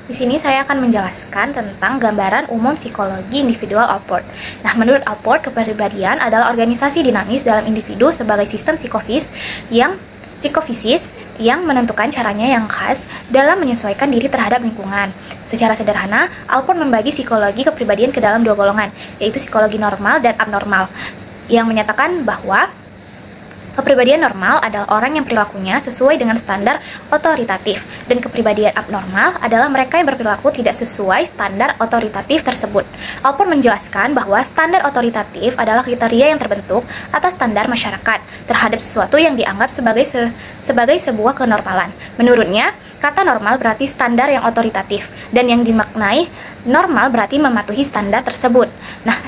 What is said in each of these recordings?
Di sini saya akan menjelaskan tentang gambaran umum psikologi individual Allport. Nah, menurut Allport, kepribadian adalah organisasi dinamis dalam individu sebagai sistem psikofisis yang menentukan caranya yang khas dalam menyesuaikan diri terhadap lingkungan. Secara sederhana, Allport membagi psikologi kepribadian ke dalam dua golongan, yaitu psikologi normal dan abnormal, yang menyatakan bahwa kepribadian normal adalah orang yang perilakunya sesuai dengan standar otoritatif, dan kepribadian abnormal adalah mereka yang berperilaku tidak sesuai standar otoritatif tersebut. Allport menjelaskan bahwa standar otoritatif adalah kriteria yang terbentuk atas standar masyarakat terhadap sesuatu yang dianggap sebagai sebuah kenormalan. Menurutnya, kata normal berarti standar yang otoritatif, dan yang dimaknai normal berarti mematuhi standar tersebut. Nah,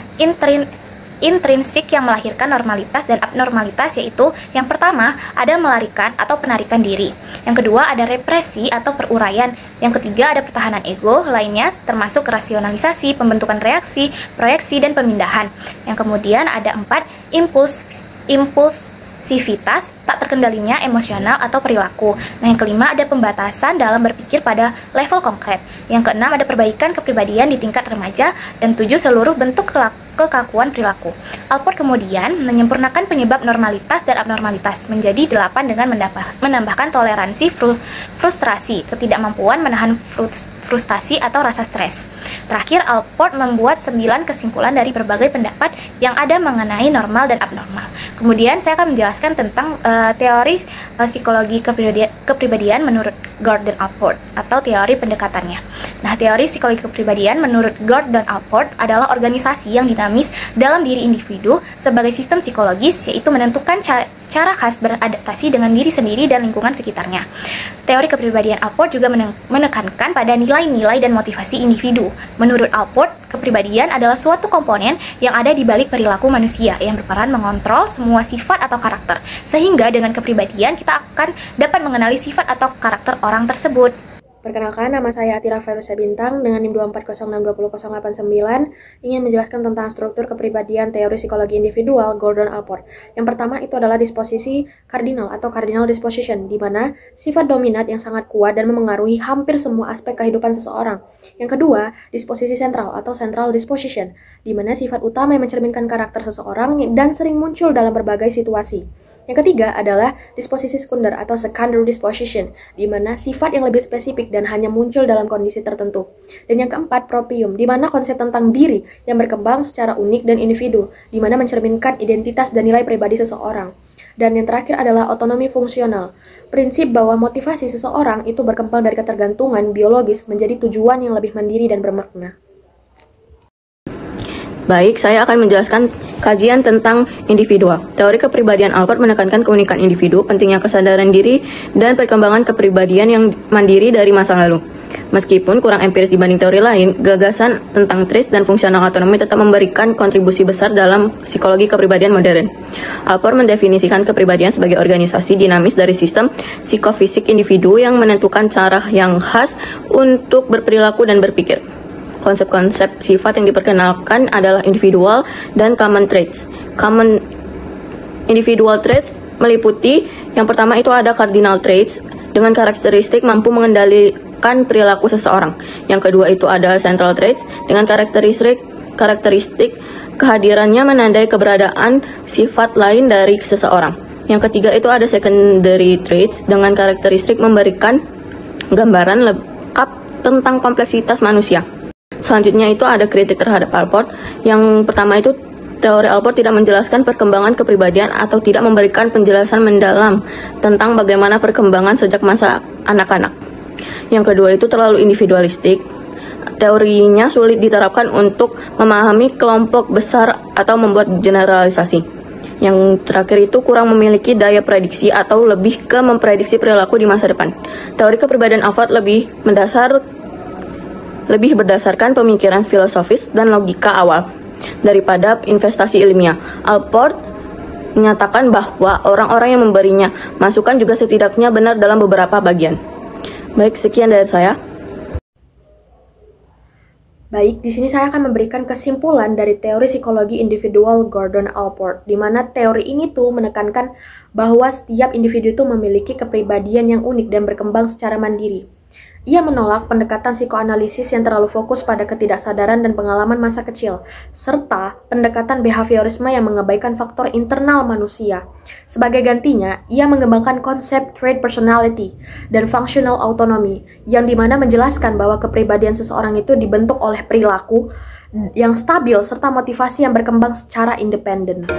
intrinsik yang melahirkan normalitas dan abnormalitas, yaitu yang pertama ada melarikan atau penarikan diri, yang kedua ada represi atau peruraian, yang ketiga ada pertahanan ego lainnya termasuk rasionalisasi, pembentukan reaksi, proyeksi, dan pemindahan, yang kemudian ada empat impulsivitas, tak terkendalinya emosional atau perilaku. Nah, yang kelima ada pembatasan dalam berpikir pada level konkret. Yang keenam ada perbaikan kepribadian di tingkat remaja, dan 7 seluruh bentuk kekakuan perilaku. Allport kemudian menyempurnakan penyebab normalitas dan abnormalitas menjadi 8 dengan menambahkan toleransi, frustrasi, ketidakmampuan menahan frustasi atau rasa stres. Terakhir, Allport membuat 9 kesimpulan dari berbagai pendapat yang ada mengenai normal dan abnormal. Kemudian saya akan menjelaskan tentang teori psikologi kepribadian menurut Gordon Allport atau teori pendekatannya. Nah, teori psikologi kepribadian menurut Gordon Allport adalah organisasi yang dinamis dalam diri individu sebagai sistem psikologis, yaitu menentukan cara khas beradaptasi dengan diri sendiri dan lingkungan sekitarnya. Teori kepribadian Allport juga menekankan pada nilai-nilai dan motivasi individu. Menurut Allport, kepribadian adalah suatu komponen yang ada di balik perilaku manusia yang berperan mengontrol semua sifat atau karakter. Sehingga dengan kepribadian kita akan dapat mengenali sifat atau karakter orang tersebut. Perkenalkan, nama saya Atira Ferusa Bintang dengan NIM 240620089, ingin menjelaskan tentang struktur kepribadian teori psikologi individual Gordon Allport. Yang pertama itu adalah disposisi kardinal atau cardinal disposition, di mana sifat dominan yang sangat kuat dan memengaruhi hampir semua aspek kehidupan seseorang. Yang kedua, disposisi sentral atau central disposition, di mana sifat utama yang mencerminkan karakter seseorang dan sering muncul dalam berbagai situasi. Yang ketiga adalah disposisi sekunder atau secondary disposition, di mana sifat yang lebih spesifik dan hanya muncul dalam kondisi tertentu. Dan yang keempat, proprium, di mana konsep tentang diri yang berkembang secara unik dan individu, di mana mencerminkan identitas dan nilai pribadi seseorang. Dan yang terakhir adalah otonomi fungsional, prinsip bahwa motivasi seseorang itu berkembang dari ketergantungan biologis menjadi tujuan yang lebih mandiri dan bermakna. Baik, saya akan menjelaskan kajian tentang individual. Teori kepribadian Allport menekankan keunikan individu, pentingnya kesadaran diri, dan perkembangan kepribadian yang mandiri dari masa lalu. Meskipun kurang empiris dibanding teori lain, gagasan tentang traits dan fungsional otonomi tetap memberikan kontribusi besar dalam psikologi kepribadian modern. Allport mendefinisikan kepribadian sebagai organisasi dinamis dari sistem psikofisik individu yang menentukan cara yang khas untuk berperilaku dan berpikir. Konsep-konsep sifat yang diperkenalkan adalah individual dan common traits. Common individual traits meliputi yang pertama itu ada cardinal traits dengan karakteristik mampu mengendalikan perilaku seseorang. Yang kedua itu ada central traits dengan karakteristik kehadirannya menandai keberadaan sifat lain dari seseorang. Yang ketiga itu ada secondary traits dengan karakteristik memberikan gambaran lengkap tentang kompleksitas manusia. Selanjutnya itu ada kritik terhadap Allport. Yang pertama itu teori Allport tidak menjelaskan perkembangan kepribadian atau tidak memberikan penjelasan mendalam tentang bagaimana perkembangan sejak masa anak-anak. Yang kedua itu terlalu individualistik. Teorinya sulit diterapkan untuk memahami kelompok besar atau membuat generalisasi. Yang terakhir itu kurang memiliki daya prediksi atau lebih ke memprediksi perilaku di masa depan. Teori kepribadian Allport lebih berdasarkan pemikiran filosofis dan logika awal daripada investasi ilmiah. Allport menyatakan bahwa orang-orang yang memberinya masukan juga setidaknya benar dalam beberapa bagian. Baik, sekian dari saya. Baik, di sini saya akan memberikan kesimpulan dari teori psikologi individual Gordon Allport, di mana teori ini tuh menekankan bahwa setiap individu itu memiliki kepribadian yang unik dan berkembang secara mandiri. Ia menolak pendekatan psikoanalisis yang terlalu fokus pada ketidaksadaran dan pengalaman masa kecil, serta pendekatan behaviorisme yang mengabaikan faktor internal manusia. Sebagai gantinya, ia mengembangkan konsep trait personality dan functional autonomy, yang dimana menjelaskan bahwa kepribadian seseorang itu dibentuk oleh perilaku yang stabil serta motivasi yang berkembang secara independen.